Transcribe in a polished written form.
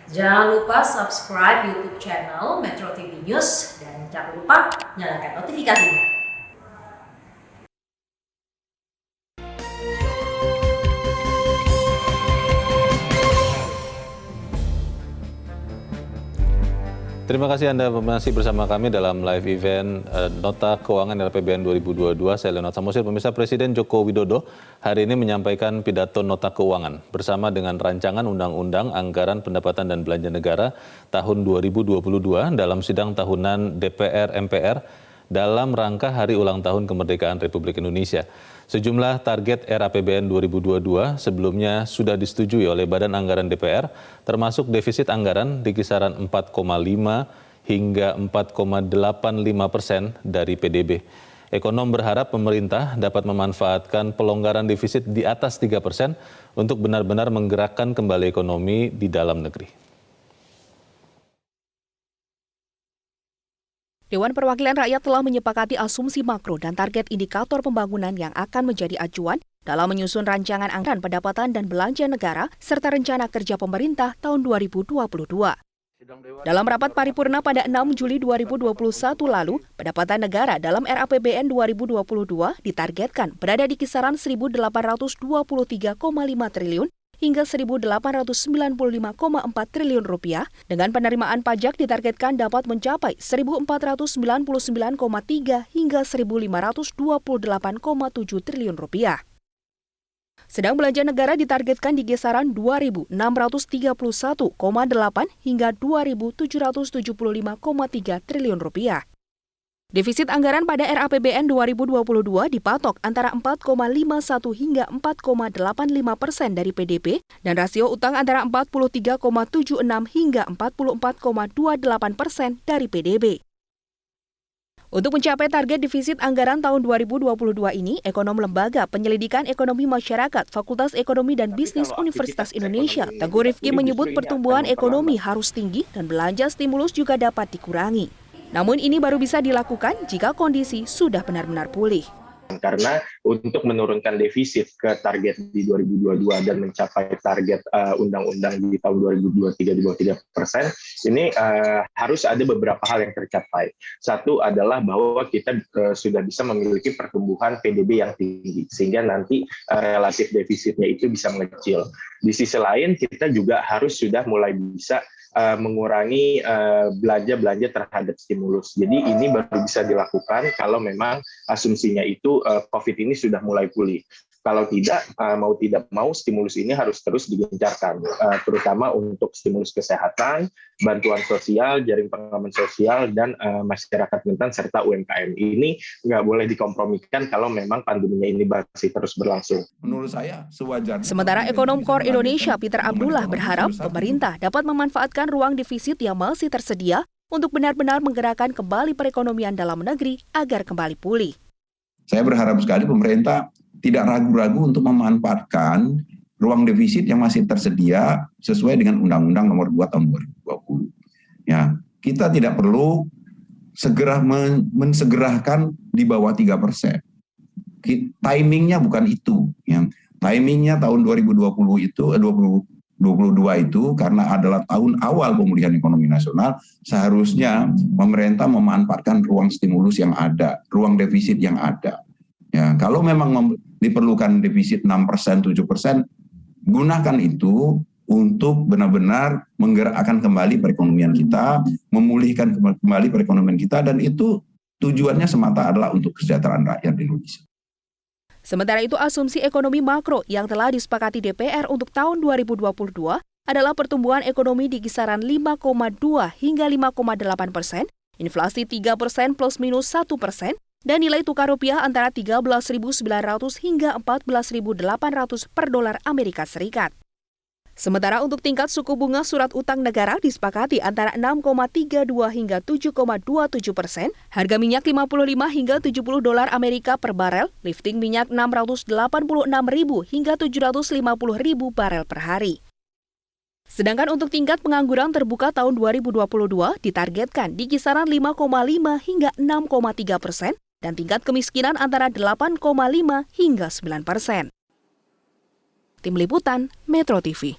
Jangan lupa subscribe YouTube channel Metro TV News dan jangan lupa nyalakan notifikasinya. Terima kasih Anda masih bersama kami dalam live event Nota Keuangan RAPBN 2022. Saya Leonard Samosir. Pemirsa, Presiden Joko Widodo hari ini menyampaikan pidato Nota Keuangan bersama dengan rancangan Undang-Undang Anggaran Pendapatan dan Belanja Negara tahun 2022 dalam sidang tahunan DPR MPR dalam rangka Hari Ulang Tahun Kemerdekaan Republik Indonesia. Sejumlah target RAPBN 2022 sebelumnya sudah disetujui oleh Badan Anggaran DPR, termasuk defisit anggaran di kisaran 4,5 hingga 4,85% dari PDB. Ekonom berharap pemerintah dapat memanfaatkan pelonggaran defisit di atas 3% untuk benar-benar menggerakkan kembali ekonomi di dalam negeri. Dewan Perwakilan Rakyat telah menyepakati asumsi makro dan target indikator pembangunan yang akan menjadi acuan dalam menyusun rancangan anggaran pendapatan dan belanja negara serta rencana kerja pemerintah tahun 2022. Dalam rapat paripurna pada 6 Juli 2021 lalu, pendapatan negara dalam RAPBN 2022 ditargetkan berada di kisaran 1.823,5 triliun hingga 1.895,4 triliun rupiah, dengan penerimaan pajak ditargetkan dapat mencapai 1.499,3 hingga 1.528,7 triliun rupiah. Sedang belanja negara ditargetkan di kisaran 2.631,8 hingga 2.775,3 triliun rupiah. Defisit anggaran pada RAPBN 2022 dipatok antara 4,51 hingga 4,85% dari PDB dan rasio utang antara 43,76 hingga 44,28% dari PDB. Untuk mencapai target defisit anggaran tahun 2022 ini, ekonom Lembaga Penyelidikan Ekonomi Masyarakat Fakultas Ekonomi dan Bisnis Universitas Indonesia, Teguh Rifki menyebut pertumbuhan ekonomi harus tinggi dan belanja stimulus juga dapat dikurangi. Namun ini baru bisa dilakukan jika kondisi sudah benar-benar pulih. Karena untuk menurunkan defisit ke target di 2022 dan mencapai target undang-undang di tahun 2023 di bawah 3%, ini harus ada beberapa hal yang tercapai. Satu adalah bahwa kita sudah bisa memiliki pertumbuhan PDB yang tinggi, sehingga nanti relatif defisitnya itu bisa mengecil. Di sisi lain, kita juga harus sudah mulai bisa mengurangi belanja terhadap stimulus. Jadi ini baru bisa dilakukan kalau memang asumsinya itu COVID ini sudah mulai pulih. Kalau tidak, mau tidak mau stimulus ini harus terus digencarkan, terutama untuk stimulus kesehatan, bantuan sosial, jaring pengaman sosial, dan masyarakat rentan serta UMKM. Ini nggak boleh dikompromikan kalau memang pandeminya ini masih terus berlangsung. Menurut saya sewajarnya. Sementara ekonom Core Indonesia Peter Abdullah berharap pemerintah dapat memanfaatkan ruang defisit yang masih tersedia untuk benar-benar menggerakkan kembali perekonomian dalam negeri agar kembali pulih. Saya berharap sekali pemerintah tidak ragu-ragu untuk memanfaatkan ruang defisit yang masih tersedia sesuai dengan Undang-Undang Nomor 2 Tahun 2020. Ya, kita tidak perlu segera mensegerakan di bawah 3%. Timingnya bukan itu. Ya. Timingnya tahun 2022 itu karena adalah tahun awal pemulihan ekonomi nasional, seharusnya pemerintah memanfaatkan ruang stimulus yang ada, ruang defisit yang ada. Ya, kalau memang diperlukan defisit 6%, 7%, gunakan itu untuk benar-benar menggerakkan kembali perekonomian kita, memulihkan kembali perekonomian kita, dan itu tujuannya semata adalah untuk kesejahteraan rakyat Indonesia. Sementara itu, asumsi ekonomi makro yang telah disepakati DPR untuk tahun 2022 adalah pertumbuhan ekonomi di kisaran 5,2 hingga 5,8%, inflasi 3% plus minus 1%, dan nilai tukar rupiah antara 13.900 hingga 14.800 per dolar Amerika Serikat. Sementara untuk tingkat suku bunga surat utang negara disepakati antara 6,32 hingga 7,27%, harga minyak 55 hingga 70 dolar Amerika per barel, lifting minyak 686.000 hingga 750.000 barel per hari. Sedangkan untuk tingkat pengangguran terbuka tahun 2022 ditargetkan di kisaran 5,5 hingga 6,3%, dan tingkat kemiskinan antara 8,5 hingga 9%. Tim Liputan Metro TV.